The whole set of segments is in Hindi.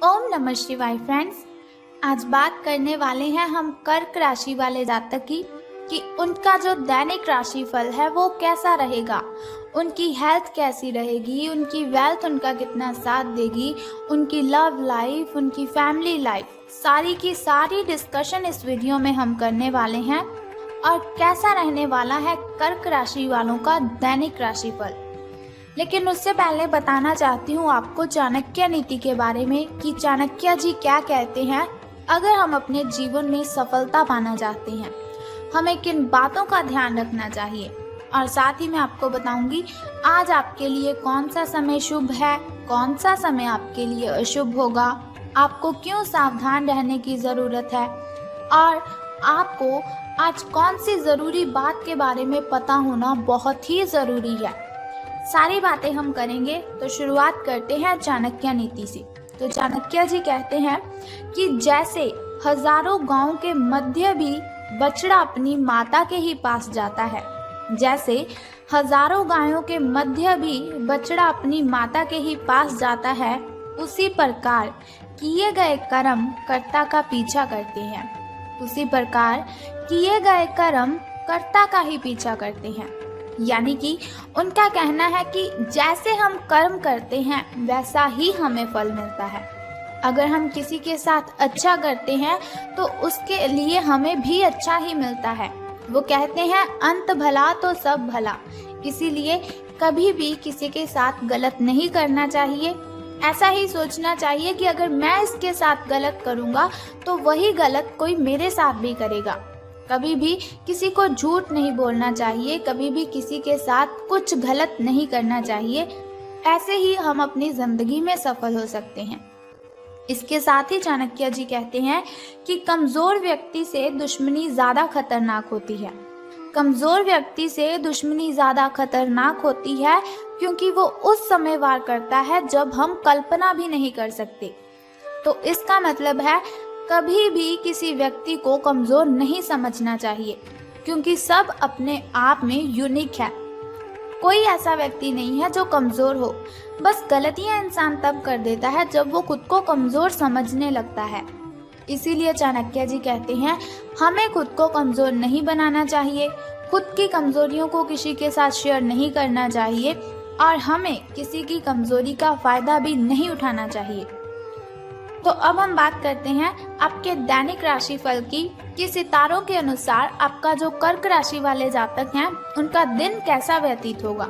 ओम नमः शिवाय फ्रेंड्स। आज बात करने वाले हैं हम कर्क राशि वाले जातक की कि उनका जो दैनिक राशिफल है वो कैसा रहेगा, उनकी हेल्थ कैसी रहेगी, उनकी वेल्थ उनका कितना साथ देगी, उनकी लव लाइफ, उनकी फैमिली लाइफ, सारी की सारी डिस्कशन इस वीडियो में हम करने वाले हैं। और कैसा रहने वाला है कर्क राशि वालों का दैनिक राशिफल। लेकिन उससे पहले बताना चाहती हूँ आपको चाणक्य नीति के बारे में कि चाणक्य जी क्या कहते हैं। अगर हम अपने जीवन में सफलता पाना चाहते हैं, हमें किन बातों का ध्यान रखना चाहिए, और साथ ही मैं आपको बताऊंगी आज आपके लिए कौन सा समय शुभ है, कौन सा समय आपके लिए अशुभ होगा, आपको क्यों सावधान रहने की ज़रूरत है, और आपको आज कौन सी ज़रूरी बात के बारे में पता होना बहुत ही ज़रूरी है। सारी बातें हम करेंगे। तो शुरुआत करते हैं चाणक्य नीति से। तो चाणक्य जी कहते हैं कि जैसे हजारों गांव के मध्य भी बछड़ा अपनी माता के ही पास जाता है, जैसे हजारों गायों के मध्य भी बछड़ा अपनी माता के ही पास जाता है, उसी प्रकार किए गए कर्म कर्ता का पीछा करते हैं। उसी प्रकार किए गए कर्म कर्ता का ही पीछा करते हैं। यानी कि उनका कहना है कि जैसे हम कर्म करते हैं वैसा ही हमें फल मिलता है। अगर हम किसी के साथ अच्छा करते हैं तो उसके लिए हमें भी अच्छा ही मिलता है। वो कहते हैं अंत भला तो सब भला। इसीलिए कभी भी किसी के साथ गलत नहीं करना चाहिए। ऐसा ही सोचना चाहिए कि अगर मैं इसके साथ गलत करूँगा तो वही गलत कोई मेरे साथ भी करेगा। कभी भी किसी को झूठ नहीं बोलना चाहिए, कभी भी किसी के साथ कुछ गलत नहीं करना चाहिए। ऐसे ही हम अपनी ज़िंदगी में सफल हो सकते हैं। इसके साथ ही चाणक्य जी कहते हैं कि कमज़ोर व्यक्ति से दुश्मनी ज़्यादा खतरनाक होती है। कमज़ोर व्यक्ति से दुश्मनी ज़्यादा खतरनाक होती है क्योंकि वो उस समय वार करता है जब हम कल्पना भी नहीं कर सकते। तो इसका मतलब है कभी भी किसी व्यक्ति को कमज़ोर नहीं समझना चाहिए, क्योंकि सब अपने आप में यूनिक है। कोई ऐसा व्यक्ति नहीं है जो कमज़ोर हो। बस गलतियां इंसान तब कर देता है जब वो खुद को कमज़ोर समझने लगता है। इसीलिए चाणक्य जी कहते हैं हमें खुद को कमज़ोर नहीं बनाना चाहिए, खुद की कमज़ोरियों को किसी के साथ शेयर नहीं करना चाहिए, और हमें किसी की कमज़ोरी का फ़ायदा भी नहीं उठाना चाहिए। तो अब हम बात करते हैं आपके दैनिक राशिफल की कि सितारों के अनुसार आपका जो कर्क राशि वाले जातक हैं उनका दिन कैसा व्यतीत होगा।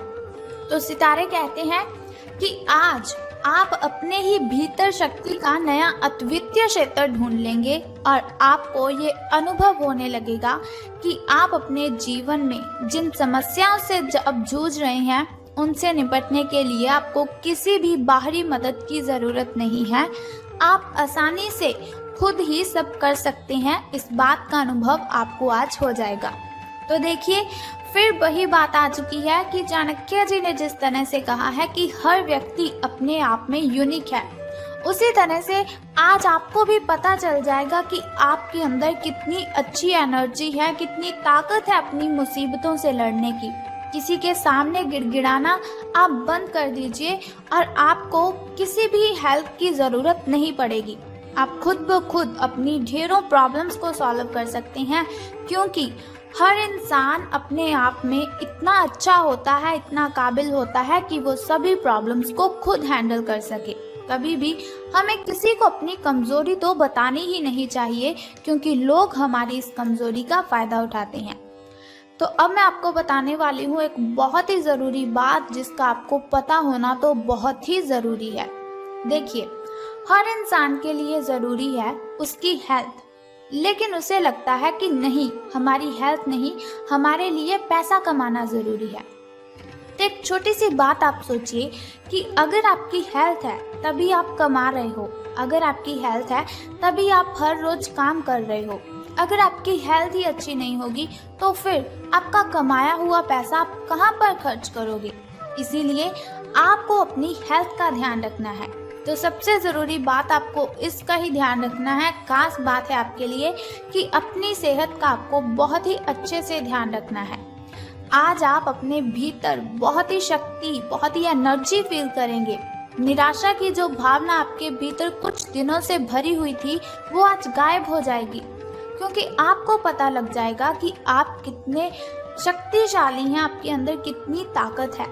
तो सितारे कहते हैं कि आज आप अपने ही भीतर शक्ति का नया अद्वितीय क्षेत्र ढूंढ लेंगे और आपको ये अनुभव होने लगेगा कि आप अपने जीवन में जिन समस्याओं से अब जूझ रहे हैं उनसे निपटने के लिए आपको किसी भी बाहरी मदद की ज़रूरत नहीं है। आप आसानी से खुद ही सब कर सकते हैं। इस बात का अनुभव आपको आज हो जाएगा। तो देखिए फिर वही बात आ चुकी है कि चाणक्य जी ने जिस तरह से कहा है कि हर व्यक्ति अपने आप में यूनिक है, उसी तरह से आज आपको भी पता चल जाएगा कि आपके अंदर कितनी अच्छी एनर्जी है, कितनी ताकत है अपनी मुसीबतों से लड़ने की। किसी के सामने गिड़गिड़ाना आप बंद कर दीजिए और आपको किसी भी हेल्प की ज़रूरत नहीं पड़ेगी। आप खुद ब खुद अपनी ढेरों प्रॉब्लम्स को सॉल्व कर सकते हैं, क्योंकि हर इंसान अपने आप में इतना अच्छा होता है, इतना काबिल होता है कि वो सभी प्रॉब्लम्स को खुद हैंडल कर सके। कभी भी हमें किसी को अपनी कमज़ोरी तो बतानी ही नहीं चाहिए, क्योंकि लोग हमारी इस कमज़ोरी का फ़ायदा उठाते हैं। तो अब मैं आपको बताने वाली हूँ एक बहुत ही ज़रूरी बात जिसका आपको पता होना तो बहुत ही ज़रूरी है। देखिए हर इंसान के लिए ज़रूरी है उसकी हेल्थ, लेकिन उसे लगता है कि नहीं, हमारी हेल्थ नहीं, हमारे लिए पैसा कमाना ज़रूरी है। तो एक छोटी सी बात आप सोचिए कि अगर आपकी हेल्थ है तभी आप कमा रहे हो, अगर आपकी हेल्थ है तभी आप हर रोज़ काम कर रहे हो। अगर आपकी हेल्थ ही अच्छी नहीं होगी तो फिर आपका कमाया हुआ पैसा आप कहाँ पर खर्च करोगे। इसीलिए आपको अपनी हेल्थ का ध्यान रखना है। तो सबसे ज़रूरी बात आपको इसका ही ध्यान रखना है, खास बात है आपके लिए कि अपनी सेहत का आपको बहुत ही अच्छे से ध्यान रखना है। आज आप अपने भीतर बहुत ही शक्ति, बहुत ही एनर्जी फील करेंगे। निराशा की जो भावना आपके भीतर कुछ दिनों से भरी हुई थी वो आज गायब हो जाएगी, क्योंकि आपको पता लग जाएगा कि आप कितने शक्तिशाली हैं, आपके अंदर कितनी ताकत है।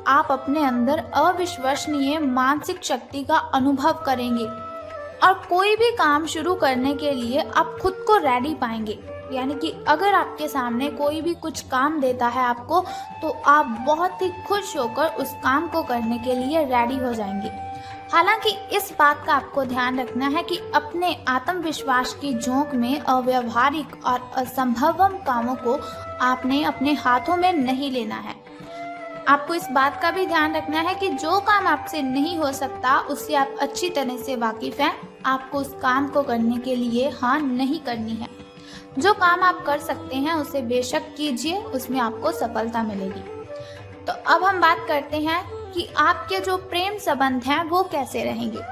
आप अपने अंदर अविश्वसनीय मानसिक शक्ति का अनुभव करेंगे और कोई भी काम शुरू करने के लिए आप खुद को रेडी पाएंगे। यानी कि अगर आपके सामने कोई भी कुछ काम देता है आपको, तो आप बहुत ही खुश होकर उस काम को करने के लिए रेडी हो जाएंगे। हालांकि इस बात का आपको ध्यान रखना है कि अपने आत्मविश्वास की झोंक में अव्यावहारिक और असंभव कामों को आपने अपने हाथों में नहीं लेना है। आपको इस बात का भी ध्यान रखना है कि जो काम आपसे नहीं हो सकता उससे आप अच्छी तरह से वाकिफ हैं। आपको उस काम को करने के लिए हाँ नहीं करनी है। जो काम आप कर सकते हैं उसे बेशक कीजिए, उसमें आपको सफलता मिलेगी। तो अब हम बात करते हैं कि आपके जो प्रेम संबंध हैं वो कैसे रहेंगे।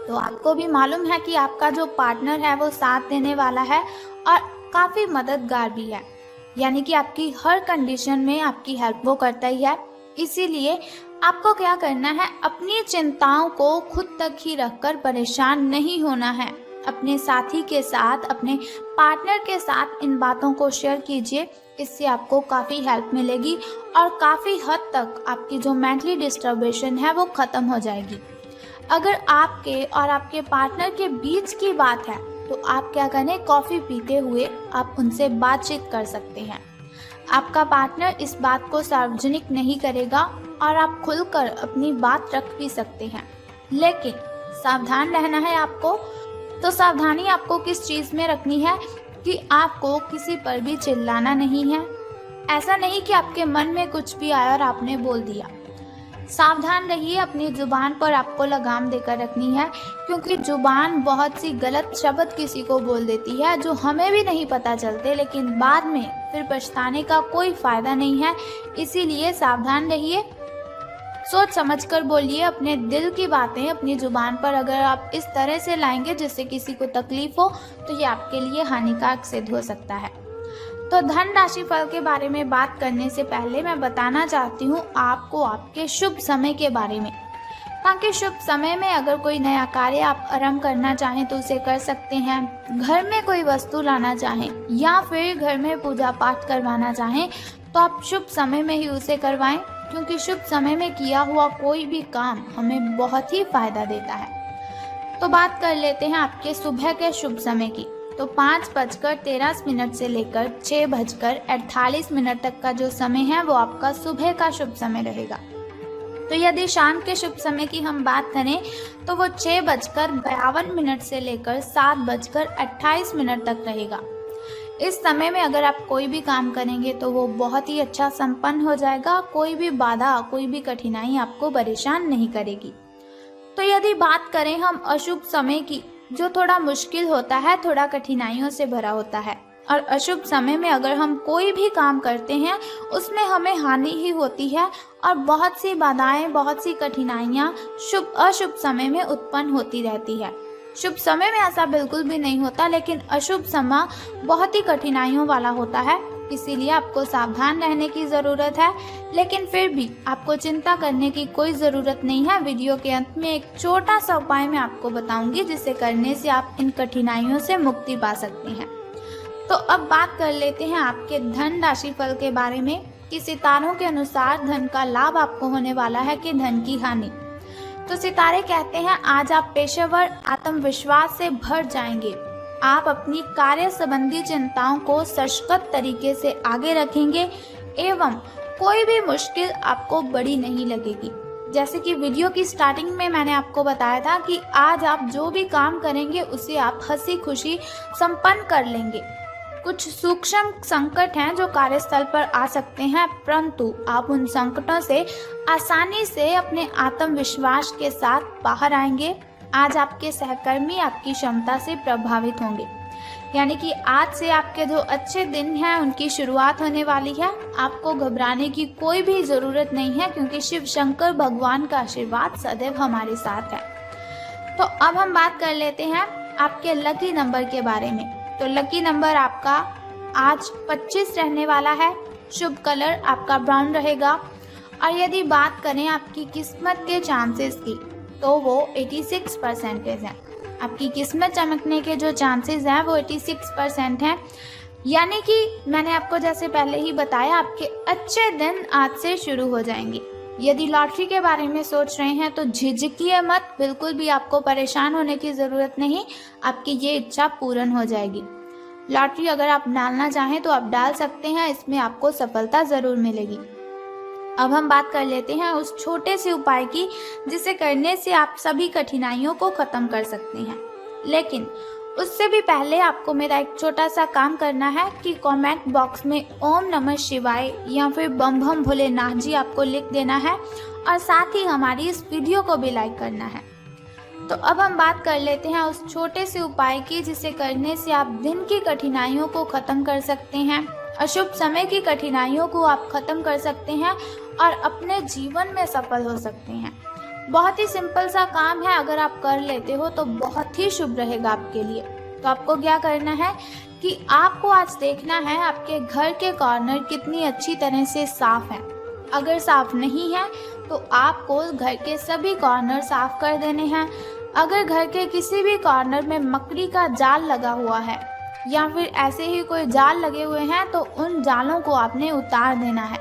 तो आपको भी मालूम है कि आपका जो पार्टनर है वो साथ देने वाला है और काफ़ी मददगार भी है। यानी कि आपकी हर कंडीशन में आपकी हेल्प वो करता ही है। इसीलिए आपको क्या करना है, अपनी चिंताओं को खुद तक ही रखकर परेशान नहीं होना है। अपने साथी के साथ, अपने पार्टनर के साथ इन बातों को शेयर कीजिए। इससे आपको काफ़ी हेल्प मिलेगी और काफ़ी हद तक आपकी जो मेंटली डिस्टर्बेशन है वो ख़त्म हो जाएगी। अगर आपके और आपके पार्टनर के बीच की बात है तो आप क्या करें, कॉफ़ी पीते हुए आप उनसे बातचीत कर सकते हैं। आपका पार्टनर इस बात को सार्वजनिक नहीं करेगा और आप खुलकर अपनी बात रख भी सकते हैं, लेकिन सावधान रहना है आपको। तो सावधानी आपको किस चीज़ में रखनी है कि आपको किसी पर भी चिल्लाना नहीं है। ऐसा नहीं कि आपके मन में कुछ भी आया और आपने बोल दिया। सावधान रहिए, अपनी ज़ुबान पर आपको लगाम देकर रखनी है, क्योंकि ज़ुबान बहुत सी गलत शब्द किसी को बोल देती है जो हमें भी नहीं पता चलते, लेकिन बाद में फिर पछताने का कोई फ़ायदा नहीं है। इसीलिए सावधान रहिए, सोच समझकर बोलिए अपने दिल की बातें अपनी ज़ुबान पर। अगर आप इस तरह से लाएंगे जिससे किसी को तकलीफ हो तो ये आपके लिए हानिकारक सिद्ध हो सकता है। तो धन राशि फल के बारे में बात करने से पहले मैं बताना चाहती हूँ आपको आपके शुभ समय के बारे में, ताकि शुभ समय में अगर कोई नया कार्य आप आरंभ करना चाहें तो उसे कर सकते हैं। घर में कोई वस्तु लाना चाहें या फिर घर में पूजा पाठ करवाना चाहें तो आप शुभ समय में ही उसे करवाएं, क्योंकि शुभ समय में किया हुआ कोई भी काम हमें बहुत ही फायदा देता है। तो बात कर लेते हैं आपके सुबह के शुभ समय की। तो 5:13 से लेकर 6:48 तक का जो समय है वो आपका सुबह का शुभ समय रहेगा। तो यदि शाम के शुभ समय की हम बात करें तो वो 6:52 से लेकर 7:28 तक रहेगा। इस समय में अगर आप कोई भी काम करेंगे तो वो बहुत ही अच्छा संपन्न हो जाएगा। कोई भी बाधा, कोई भी कठिनाई आपको परेशान नहीं करेगी। तो यदि बात करें हम अशुभ समय की, जो थोड़ा मुश्किल होता है, थोड़ा कठिनाइयों से भरा होता है, और अशुभ समय में अगर हम कोई भी काम करते हैं उसमें हमें हानि ही होती है और बहुत सी बाधाएं, बहुत सी कठिनाइयाँ अशुभ समय में उत्पन्न होती रहती है। शुभ समय में ऐसा बिल्कुल भी नहीं होता, लेकिन अशुभ समय बहुत ही कठिनाइयों वाला होता है। इसीलिए आपको सावधान रहने की ज़रूरत है, लेकिन फिर भी आपको चिंता करने की कोई ज़रूरत नहीं है। वीडियो के अंत में एक छोटा सा उपाय मैं आपको बताऊंगी, जिसे करने से आप इन कठिनाइयों से मुक्ति पा सकते हैं। तो अब बात कर लेते हैं आपके धन राशि फल के बारे में कि सितारों के अनुसार धन का लाभ आपको होने वाला है कि धन की हानि। तो सितारे कहते हैं आज आप पेशेवर आत्मविश्वास से भर जाएंगे। आप अपनी कार्य संबंधी चिंताओं को सशक्त तरीके से आगे रखेंगे एवं कोई भी मुश्किल आपको बड़ी नहीं लगेगी। जैसे कि वीडियो की स्टार्टिंग में मैंने आपको बताया था कि आज आप जो भी काम करेंगे उसे आप हंसी खुशी संपन्न कर लेंगे। कुछ सूक्ष्म संकट हैं जो कार्यस्थल पर आ सकते हैं, परंतु आप उन संकटों से आसानी से अपने आत्मविश्वास के साथ बाहर आएंगे। आज आपके सहकर्मी आपकी क्षमता से प्रभावित होंगे, यानी कि आज से आपके जो अच्छे दिन हैं उनकी शुरुआत होने वाली है। आपको घबराने की कोई भी ज़रूरत नहीं है, क्योंकि शिव शंकर भगवान का आशीर्वाद सदैव हमारे साथ है। तो अब हम बात कर लेते हैं आपके लकी नंबर के बारे में। तो लकी नंबर आपका आज 25 रहने वाला है। शुभ कलर आपका ब्राउन रहेगा। और यदि बात करें आपकी किस्मत के चांसेस की, तो वो 86% है। आपकी किस्मत चमकने के जो चांसेस हैं वो 86% हैं। यानी कि मैंने आपको जैसे पहले ही बताया, आपके अच्छे दिन आज से शुरू हो जाएंगे। यदि लॉटरी के बारे में सोच रहे हैं तो झिझकिए मत, बिल्कुल भी आपको परेशान होने की ज़रूरत नहीं, आपकी ये इच्छा पूर्ण हो जाएगी। लॉटरी अगर आप डालना चाहें तो आप डाल सकते हैं, इसमें आपको सफलता ज़रूर मिलेगी। अब हम बात कर लेते हैं उस छोटे से उपाय की जिसे करने से आप सभी कठिनाइयों को ख़त्म कर सकते हैं। लेकिन उससे भी पहले आपको मेरा एक छोटा सा काम करना है कि कमेंट बॉक्स में ओम नमः शिवाय या फिर बम बम भोलेनाथ जी आपको लिख देना है और साथ ही हमारी इस वीडियो को भी लाइक करना है। तो अब हम बात कर लेते हैं उस छोटे से उपाय की जिसे करने से आप दिन की कठिनाइयों को ख़त्म कर सकते हैं, अशुभ समय की कठिनाइयों को आप ख़त्म कर सकते हैं और अपने जीवन में सफल हो सकते हैं। बहुत ही सिंपल सा काम है, अगर आप कर लेते हो तो बहुत ही शुभ रहेगा आपके लिए। तो आपको क्या करना है कि आपको आज देखना है आपके घर के कॉर्नर कितनी अच्छी तरह से साफ हैं। अगर साफ नहीं है तो आपको घर के सभी कॉर्नर साफ कर देने हैं। अगर घर के किसी भी कॉर्नर में मकड़ी का जाल लगा हुआ है या फिर ऐसे ही कोई जाल लगे हुए हैं तो उन जालों को आपने उतार देना है।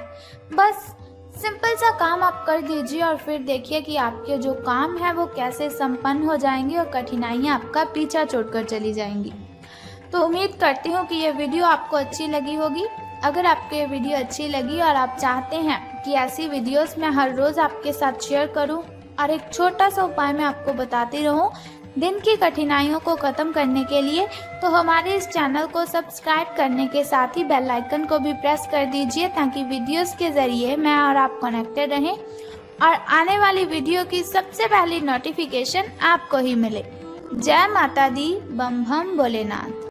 बस सिंपल सा काम आप कर दीजिए और फिर देखिए कि आपके जो काम है वो कैसे संपन्न हो जाएंगे और कठिनाइयाँ आपका पीछा छोड़कर चली जाएंगी। तो उम्मीद करती हूँ कि ये वीडियो आपको अच्छी लगी होगी। अगर आपको ये वीडियो अच्छी लगी और आप चाहते हैं कि ऐसी वीडियोस मैं हर रोज़ आपके साथ शेयर करूं और एक छोटा सा उपाय मैं आपको बताती रहूं दिन की कठिनाइयों को ख़त्म करने के लिए, तो हमारे इस चैनल को सब्सक्राइब करने के साथ ही बेल आइकन को भी प्रेस कर दीजिए ताकि वीडियोस के ज़रिए मैं और आप कनेक्टेड रहें और आने वाली वीडियो की सबसे पहली नोटिफिकेशन आपको ही मिले। जय माता दी, बम बम भोलेनाथ।